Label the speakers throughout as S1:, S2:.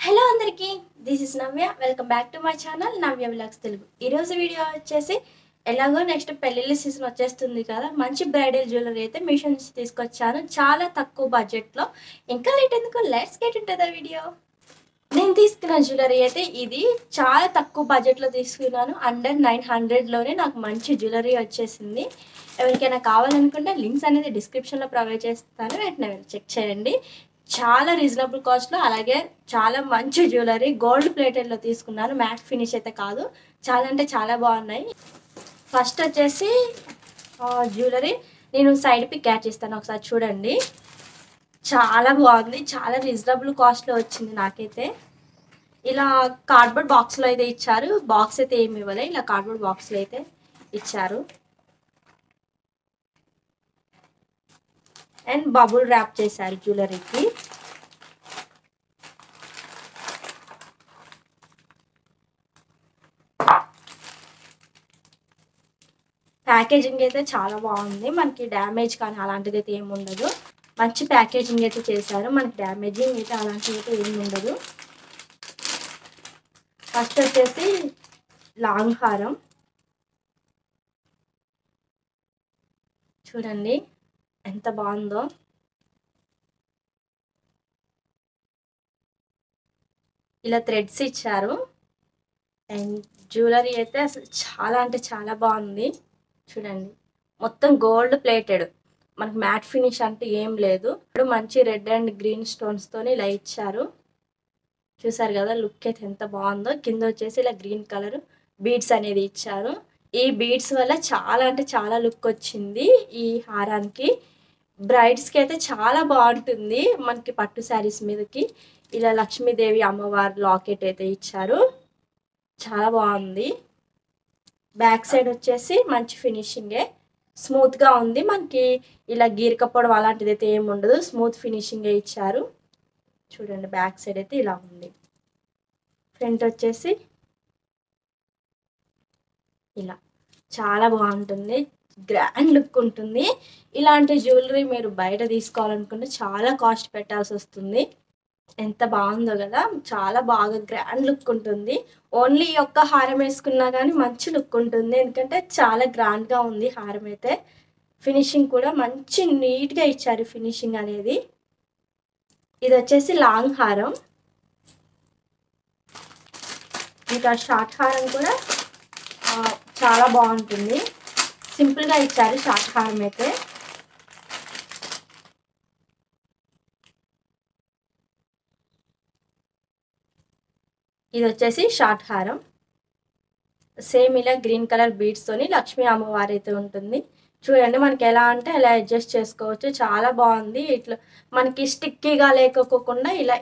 S1: Hello అందరికీ, this is Navya. Welcome back to my channel Navya vlogs Telugu. ఈరోజు video వచ్చేసి ఎలాగో నెక్స్ట్ పెళ్ళిళ్ళ సీజన్ వచ్చేస్తుంది కదా, మంచి బ్రైడల్ జ్యువెలరీ అయితే మీషో నుంచి తీసుకొచ్చాను చాలా తక్కువ బడ్జెట్లో. ఇంకా లేట్ ఎందుకు, let's get into the video. నేను తీసుకున్న జ్యువెలరీ అయితే ఇది చాలా తక్కువ బడ్జెట్లో తీసుకున్నాను. అండర్ 900లోనే నాకు మంచి జ్యువెలరీ వచ్చేసింది. ఎవరికైనా కావాలనుకుంటే లింక్స్ అనేది డిస్క్రిప్షన్లో ప్రొవైడ్ చేస్తాను, వెంటనే చెక్ చేయండి. చాలా రీజనబుల్ కాస్ట్లో, అలాగే చాలా మంచి జ్యువెలరీ గోల్డ్ ప్లేటెడ్లో తీసుకున్నాను. మ్యాట్ ఫినిష్ అయితే కాదు, చాలా అంటే చాలా బాగున్నాయి. ఫస్ట్ వచ్చేసి జ్యువెలరీ నేను సైడ్ పిక్ యాడ్ చేస్తాను, ఒకసారి చూడండి. చాలా బాగుంది, చాలా రీజనబుల్ కాస్ట్లో వచ్చింది నాకైతే. ఇలా కార్డ్బోర్డ్ బాక్స్లో అయితే ఇచ్చారు, బాక్స్ అయితే ఏమి ఇవ్వలే, ఇలా కార్డ్బోర్డ్ బాక్స్లో అయితే ఇచ్చారు. అండ్ బబుల్ ర్యాప్ చేశారు జ్యువెలరీకి. ప్యాకేజింగ్ అయితే చాలా బాగుంది, మనకి డ్యామేజ్ కానీ అలాంటిది అయితే ఏమి ఉండదు. మంచి ప్యాకేజింగ్ అయితే చేశారు, మనకి డ్యామేజింగ్ అయితే అలాంటిది అయితే ఏమి ఉండదు. ఫస్ట్ వచ్చేసి లాంగ్ హారం చూడండి ఎంత బాగుందో. ఇలా థ్రెడ్స్ ఇచ్చారు. అండ్ జ్యువెలరీ అయితే అసలు చాలా అంటే చాలా బాగుంది. చూడండి మొత్తం గోల్డ్ ప్లేటెడ్, మనకు మ్యాట్ ఫినిష్ అంటే ఏం లేదు. ఇప్పుడు మంచి రెడ్ అండ్ గ్రీన్ స్టోన్స్తోని ఇలా ఇచ్చారు. చూసారు కదా లుక్ అయితే ఎంత బాగుందో. కింద వచ్చేసి ఇలా గ్రీన్ కలర్ బీడ్స్ అనేది ఇచ్చారు. ఈ బీడ్స్ వల్ల చాలా అంటే చాలా లుక్ వచ్చింది ఈ హారానికి. బ్రైడ్స్కి అయితే చాలా బాగుంటుంది. మనకి పట్టు శారీస్ మీదకి ఇలా లక్ష్మీదేవి అమ్మవారి లాకెట్ అయితే ఇచ్చారు, చాలా బాగుంది. బ్యాక్ సైడ్ వచ్చేసి మంచి ఫినిషింగే, స్మూత్గా ఉంది. మనకి ఇలా గీరకపోవడం అలాంటిది అయితే ఏమి ఉండదు, స్మూత్ ఫినిషింగే ఇచ్చారు. చూడండి బ్యాక్ సైడ్ అయితే ఇలా ఉంది. ఫ్రంట్ వచ్చేసి ఇలా చాలా బాగుంటుంది, గ్రాండ్ లుక్ ఉంటుంది. ఇలాంటి జ్యువెలరీ మీరు బయట తీసుకోవాలనుకుంటే చాలా కాస్ట్ పెట్టాల్సి వస్తుంది. ఎంత బాగుందో కదా, చాలా బాగా గ్రాండ్ లుక్ ఉంటుంది. ఓన్లీ ఒక్క హారం వేసుకున్నా కానీ మంచి లుక్ ఉంటుంది, ఎందుకంటే చాలా గ్రాండ్గా ఉంది హారం అయితే. ఫినిషింగ్ కూడా మంచి నీట్గా ఇచ్చారు ఫినిషింగ్ అనేది. ఇది వచ్చేసి లాంగ్ హారం. ఇంకా షార్ట్ హారం కూడా చాలా బాగుంటుంది, సింపుల్గా ఇచ్చారు షార్ట్ హారం అయితే. ఇది వచ్చేసి షార్ట్ హారం, సేమ్ ఇలా గ్రీన్ కలర్ బీడ్స్తోని లక్ష్మీ అమ్మవారి అయితే ఉంటుంది. చూడండి మనకి ఎలా అంటే ఎలా అడ్జస్ట్ చేసుకోవచ్చు, చాలా బాగుంది. ఇట్లా మనకి స్టిక్కీగా లేకపోకుండా ఇలా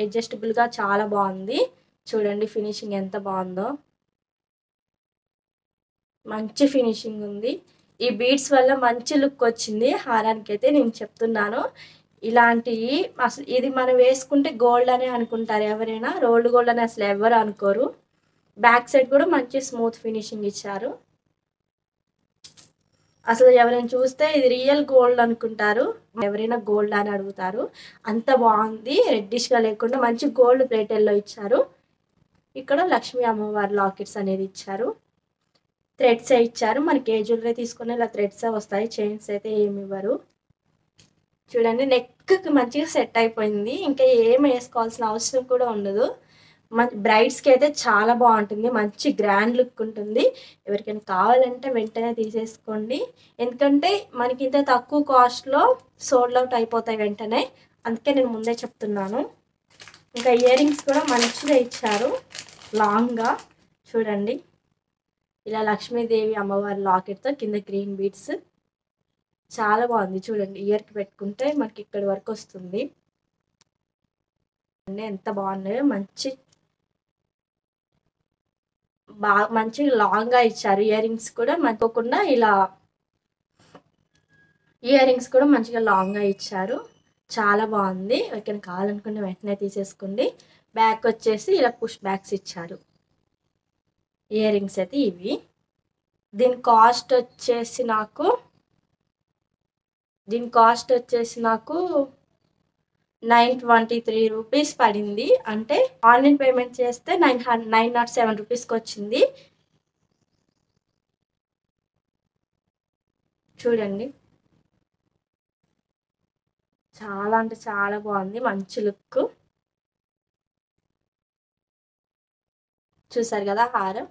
S1: అడ్జస్టబుల్గా చాలా బాగుంది. చూడండి ఫినిషింగ్ ఎంత బాగుందో, మంచి ఫినిషింగ్ ఉంది. ఈ బీడ్స్ వల్ల మంచి లుక్ వచ్చింది హారానికి అయితే, నేను చెప్తున్నాను. ఇలాంటివి అసలు ఇది మనం వేసుకుంటే గోల్డ్ అనే అనుకుంటారు ఎవరైనా, రోల్డ్ గోల్డ్ అని అసలు ఎవరు అనుకోరు. బ్యాక్ సైడ్ కూడా మంచి స్మూత్ ఫినిషింగ్ ఇచ్చారు. అసలు ఎవరైనా చూస్తే ఇది రియల్ గోల్డ్ అనుకుంటారు, ఎవరైనా గోల్డ్ అని అడుగుతారు. అంత బాగుంది, రెడ్డిష్గా లేకుండా మంచి గోల్డ్ ప్లేటెల్లో ఇచ్చారు. ఇక్కడ లక్ష్మీ అమ్మవారి లాకెట్స్ అనేది ఇచ్చారు, థ్రెడ్స్ ఇచ్చారు. మనకి ఏ జ్యువెలరీ తీసుకున్న ఇలా థ్రెడ్స్ వస్తాయి, చైన్స్ అయితే ఏమి ఇవ్వరు. చూడండి నెక్కి మంచిగా సెట్ అయిపోయింది, ఇంకా ఏం వేసుకోవాల్సిన అవసరం కూడా ఉండదు. బ్రైడ్స్కి అయితే చాలా బాగుంటుంది, మంచి గ్రాండ్ లుక్ ఉంటుంది. ఎవరికైనా కావాలంటే వెంటనే తీసేసుకోండి, ఎందుకంటే మనకి ఇంత తక్కువ కాస్ట్లో సోల్డ్ అవుట్ అయిపోతాయి వెంటనే, అందుకే నేను ముందే చెప్తున్నాను. ఇంకా ఇయర్ రింగ్స్ కూడా మంచిగా ఇచ్చారు, లాంగ్గా. చూడండి ఇలా లక్ష్మీదేవి అమ్మవారి లాకెట్తో కింద గ్రీన్ బీడ్స్, చాలా బాగుంది. చూడండి ఇయర్కి పెట్టుకుంటే మనకి ఇక్కడి వరకు వస్తుంది, ఎంత బాగున్నాయో. మంచి లాంగ్గా ఇచ్చారు. ఇయర్ రింగ్స్ కూడా మర్చిపోకుండా ఇలా ఇయర్ రింగ్స్ కూడా మంచిగా లాంగ్గా ఇచ్చారు, చాలా బాగుంది. ఎవరికైనా కావాలనుకుంటే వెంటనే తీసేసుకోండి. బ్యాక్ వచ్చేసి ఇలా పుష్ బ్యాక్స్ ఇచ్చారు. ఇయర్ రింగ్స్ అయితే ఇవి. దీని కాస్ట్ వచ్చేసి నాకు 923 రూపీస్ పడింది. అంటే ఆన్లైన్ పేమెంట్ చేస్తే 907 రూపీస్కి వచ్చింది. చూడండి, చాలా అంటే చాలా బాగుంది, మంచి లుక్. చూసారు కదా హారం,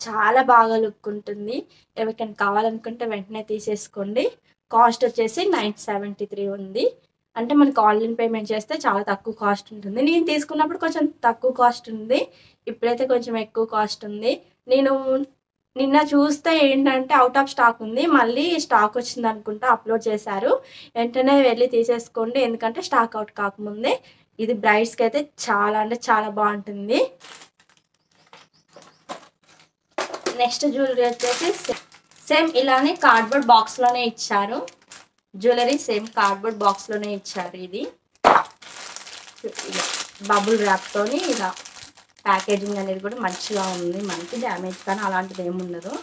S1: చాలా బాగా లుక్ ఉంటుంది. ఎవరికైనా కావాలనుకుంటే వెంటనే తీసేసుకోండి. కాస్ట్ వచ్చేసి 973 ఉంది. అంటే మనకి ఆన్లైన్ పేమెంట్ చేస్తే చాలా తక్కువ కాస్ట్ ఉంటుంది. నేను తీసుకున్నప్పుడు కొంచెం తక్కువ కాస్ట్ ఉంది, ఇప్పుడైతే కొంచెం ఎక్కువ కాస్ట్ ఉంది. నేను నిన్న చూస్తే ఏంటంటే అవుట్ ఆఫ్ స్టాక్ ఉంది, మళ్ళీ స్టాక్ వచ్చింది అనుకుంటా అప్లోడ్ చేశారు. వెంటనే వెళ్ళి తీసేసుకోండి, ఎందుకంటే స్టాక్ అవుట్ కాకముందే. ఇది బ్రైడ్స్కి అయితే చాలా అంటే చాలా బాగుంటుంది. నెక్స్ట్ జ్యువెలరీ వచ్చేసి సేమ్ ఇలానే కార్డ్బోర్డ్ బాక్స్లోనే ఇచ్చారు. జ్యువెలరీ సేమ్ కార్డ్బోర్డ్ బాక్స్లోనే ఇచ్చారు. ఇది బబుల్ ర్యాప్తోని ఇలా ప్యాకేజింగ్ అనేది కూడా మంచిగా ఉంది, మనకి డ్యామేజ్ కానీ అలాంటిది ఏమి ఉండదు.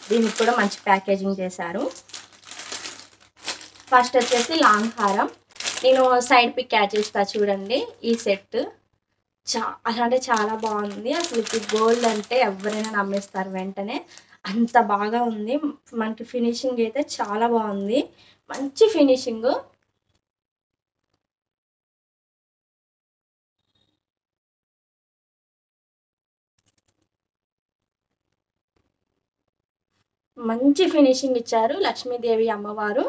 S1: దీనికి కూడా మంచి ప్యాకేజింగ్ చేశారు. ఫస్ట్ వచ్చేసి లాంగ్ హారం. నేను సైడ్ పిక్ యాడ్ చేస్తా చూడండి. ఈ సెట్ చాలా అంటే చాలా బాగుంది. అసలు ఇప్పుడు గోల్డ్ అంటే ఎవరైనా నమ్మేస్తారు వెంటనే, అంత బాగా ఉంది. మనకి ఫినిషింగ్ అయితే చాలా బాగుంది, మంచి ఫినిషింగ్. మంచి ఫినిషింగ్ ఇచ్చారు. లక్ష్మీదేవి అమ్మవారు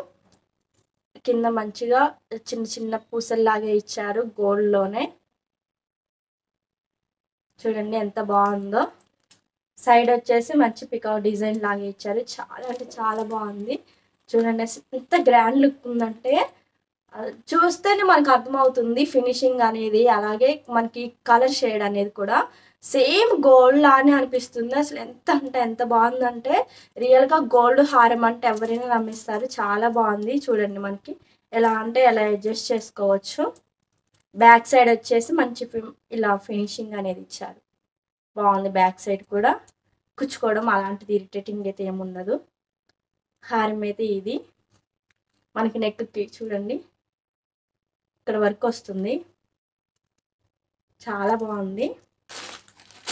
S1: కింద మంచిగా చిన్న చిన్న పూసల్లాగా ఇచ్చారు గోల్డ్లోనే. చూడండి ఎంత బాగుందో. సైడ్ వచ్చేసి మంచి పికాక్ డిజైన్ లాగా ఇచ్చారు. చాలా అంటే చాలా బాగుంది. చూడండి ఎంత గ్రాండ్ లుక్ ఉందంటే చూస్తేనే మనకు అర్థమవుతుంది ఫినిషింగ్ అనేది. అలాగే మనకి కలర్ షేడ్ అనేది కూడా సేమ్ గోల్డ్ లానే అనిపిస్తుంది. అసలు ఎంత అంటే ఎంత బాగుందంటే రియల్గా గోల్డ్ హారం అంటే ఎవరైనా నమ్మిస్తారు. చాలా బాగుంది. చూడండి మనకి ఎలా అంటే ఎలా అడ్జస్ట్ చేసుకోవచ్చు. బ్యాక్ సైడ్ వచ్చేసి మంచి ఇలా ఫినిషింగ్ అనేది ఇచ్చారు. బాగుంది. బ్యాక్ సైడ్ కూడా కుచ్చుకోవడం అలాంటిది ఇరిటేటింగ్ అయితే ఏముండదు. హారం అయితే ఇది మనకి నెక్కి చూడండి ఇక్కడ వరకు వస్తుంది, చాలా బాగుంది.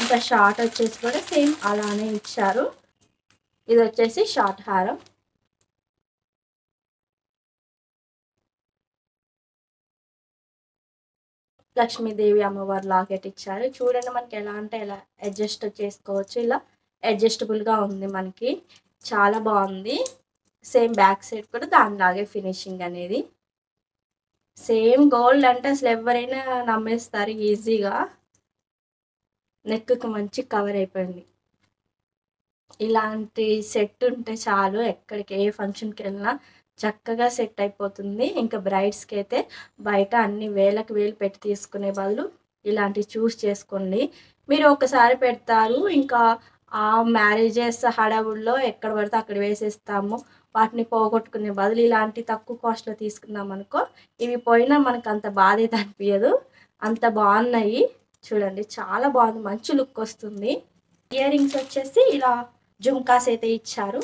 S1: ఇంకా షార్ట్ వచ్చేసి కూడా సేమ్ అలానే ఇచ్చారు. ఇది వచ్చేసి షార్ట్ హారం. లక్ష్మీదేవి అమ్మవారు లాకెట్ ఇచ్చారు. చూడండి మనకి ఎలా అంటే ఎలా అడ్జస్ట్ చేసుకోవచ్చు. ఇలా అడ్జస్టబుల్గా ఉంది మనకి, చాలా బాగుంది. సేమ్ బ్యాక్ సైడ్ కూడా దానిలాగే ఫినిషింగ్ అనేది. సేమ్ గోల్డ్ అంటే అసలు ఎవరైనా నమ్మేస్తారు ఈజీగా. నెక్కి మంచి కవర్ అయిపోయింది. ఇలాంటి సెట్ ఉంటే చాలు, ఎక్కడికి ఏ ఫంక్షన్కి వెళ్ళినా చక్కగా సెట్ అయిపోతుంది. ఇంకా బ్రైడ్స్కి అయితే బయట అన్ని వేలకు వేలు పెట్టి తీసుకునే బదులు ఇలాంటివి చూస్ చేసుకోండి. మీరు ఒకసారి పెడతారు, ఇంకా ఆ మ్యారేజెస్ హడావుల్లో ఎక్కడ పడితే అక్కడ వేసేస్తాము. వాటిని పోగొట్టుకునే బదులు ఇలాంటి తక్కువ కాస్ట్లో తీసుకున్నాం అనుకో, ఇవి పోయినా మనకు అంత బాధ అయితే అనిపించదు. అంత బాగున్నాయి. చూడండి చాలా బాగుంది, మంచి లుక్ వస్తుంది. ఇయర్ రింగ్స్ వచ్చేసి ఇలా జుమ్కాస్ అయితే ఇచ్చారు.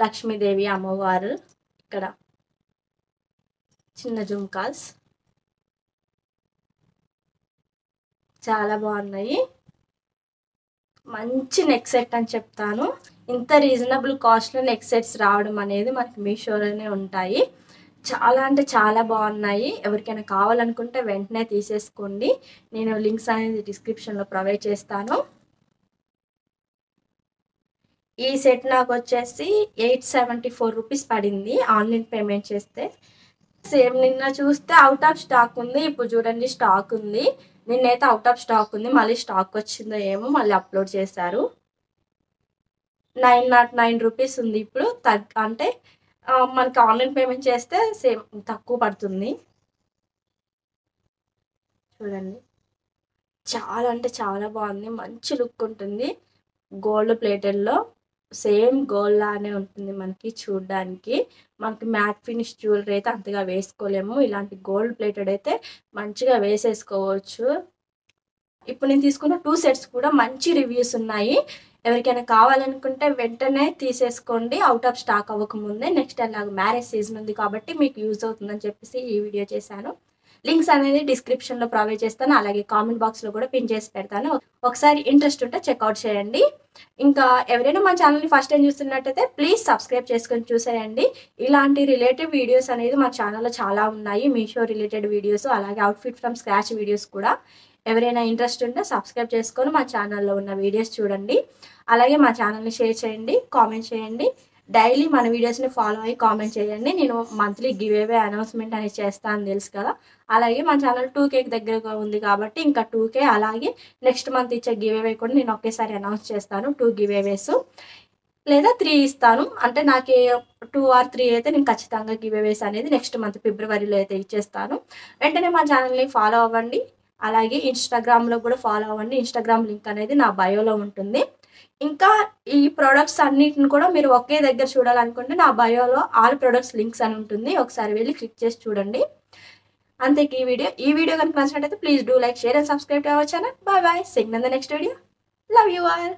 S1: లక్ష్మీదేవి అమ్మవారు ఇక్కడ చిన్న జుమ్కాస్ చాలా బాగున్నాయి. మంచి నెక్ సెట్ అని చెప్తాను. ఇంత రీజనబుల్ కాస్ట్లో నెక్ సెట్స్ రావడం అనేది మనకి మీషోలోనే ఉంటాయి. చాలా అంటే చాలా బాగున్నాయి. ఎవరికైనా కావాలనుకుంటే వెంటనే తీసేసుకోండి. నేను లింక్స్ అనేది డిస్క్రిప్షన్లో ప్రొవైడ్ చేస్తాను. ఈ సెట్ నాకు వచ్చేసి 874 రూపీస్ పడింది ఆన్లైన్ పేమెంట్ చేస్తే. సేమ్ నిన్న చూస్తే అవుట్ ఆఫ్ స్టాక్ ఉంది, ఇప్పుడు చూడండి స్టాక్ ఉంది. నిన్నైతే అవుట్ ఆఫ్ స్టాక్ ఉంది, మళ్ళీ స్టాక్ వచ్చిందో ఏమో మళ్ళీ అప్లోడ్ చేశారు. 909 రూపీస్ ఉంది ఇప్పుడు. అంటే మనకి ఆన్లైన్ పేమెంట్ చేస్తే సేమ్ తక్కువ పడుతుంది. చూడండి చాలా అంటే చాలా బాగుంది, మంచి లుక్ ఉంటుంది. గోల్డ్ ప్లేటెడ్లో సేమ్ గోల్డ్ లానే ఉంటుంది మనకి చూడడానికి. మనకి మ్యాట్ ఫినిష్ జ్యువెలరీ అయితే అంతగా వేసుకోలేము, ఇలాంటి గోల్డ్ ప్లేటెడ్ అయితే మంచిగా వేసేసుకోవచ్చు. ఇప్పుడు నేను తీసుకున్న 2 సెట్స్ కూడా మంచి రివ్యూస్ ఉన్నాయి. ఎవరికైనా కావాలనుకుంటే వెంటనే తీసేసుకోండి, అవుట్ ఆఫ్ స్టాక్ అవ్వకముందే. నెక్స్ట్ అలాగ మ్యారేజ్ సీజన్ ఉంది కాబట్టి మీకు యూజ్ అవుతుందని చెప్పేసి ఈ వీడియో చేశాను. లింక్స్ అనేది డిస్క్రిప్షన్లో ప్రొవైడ్ చేస్తాను, అలాగే కామెంట్ బాక్స్లో కూడా పిన్ చేసి పెడతాను. ఒకసారి ఇంట్రెస్ట్ ఉంటే చెక్అవుట్ చేయండి. ఇంకా ఎవరైనా మా ఛానల్ని ఫస్ట్ టైం చూస్తున్నట్టయితే ప్లీజ్ సబ్స్క్రైబ్ చేసుకొని చూసేయండి. ఇలాంటి రిలేటివ్ వీడియోస్ అనేది మా ఛానల్లో చాలా ఉన్నాయి, మీషో రిలేటెడ్ వీడియోస్, అలాగే అవుట్ఫిట్ ఫ్రమ్ స్క్రాచ్ వీడియోస్ కూడా. ఎవరైనా ఇంట్రెస్ట్ ఉంటే సబ్స్క్రైబ్ చేసుకొని మా ఛానల్లో ఉన్న వీడియోస్ చూడండి. అలాగే మా ఛానల్ని షేర్ చేయండి, కామెంట్ చేయండి. డైలీ మన వీడియోస్ని ఫాలో అయ్యి కామెంట్ చేయండి. నేను మంత్లీ గివ్ అవే అనౌన్స్మెంట్ అనేది చేస్తాను తెలుసు కదా. అలాగే మా ఛానల్ 2K దగ్గరగా ఉంది కాబట్టి ఇంకా 2K, అలాగే నెక్స్ట్ మంత్ ఇచ్చే గివ్ అవే కూడా నేను ఒకేసారి అనౌన్స్ చేస్తాను. 2 గివ్ అవేస్ లేదా 3 ఇస్తాను. అంటే నాకు 2 or 3 అయితే నేను ఖచ్చితంగా గివ్ అవేస్ అనేది నెక్స్ట్ మంత్ ఫిబ్రవరిలో అయితే ఇచ్చేస్తాను. వెంటనే మా ఛానల్ని ఫాలో అవ్వండి. అలాగే ఇన్స్టాగ్రామ్లో కూడా ఫాలో అవ్వండి. ఇన్స్టాగ్రామ్ లింక్ అనేది నా బయోలో ఉంటుంది. ఇంకా ఈ ప్రొడక్ట్స్ అన్నిటిని కూడా మీరు ఒకే దగ్గర చూడాలనుకుంటే నా బయోలో ఆల్ ప్రొడక్ట్స్ లింక్స్ అని ఉంటుంది, ఒకసారి వెళ్ళి క్లిక్ చేసి చూడండి. అంతే. ఈ వీడియో కనుక నచ్చినట్టయితే please do like, share and subscribe to our channel. Bye bye. See you in the next video. Love you all.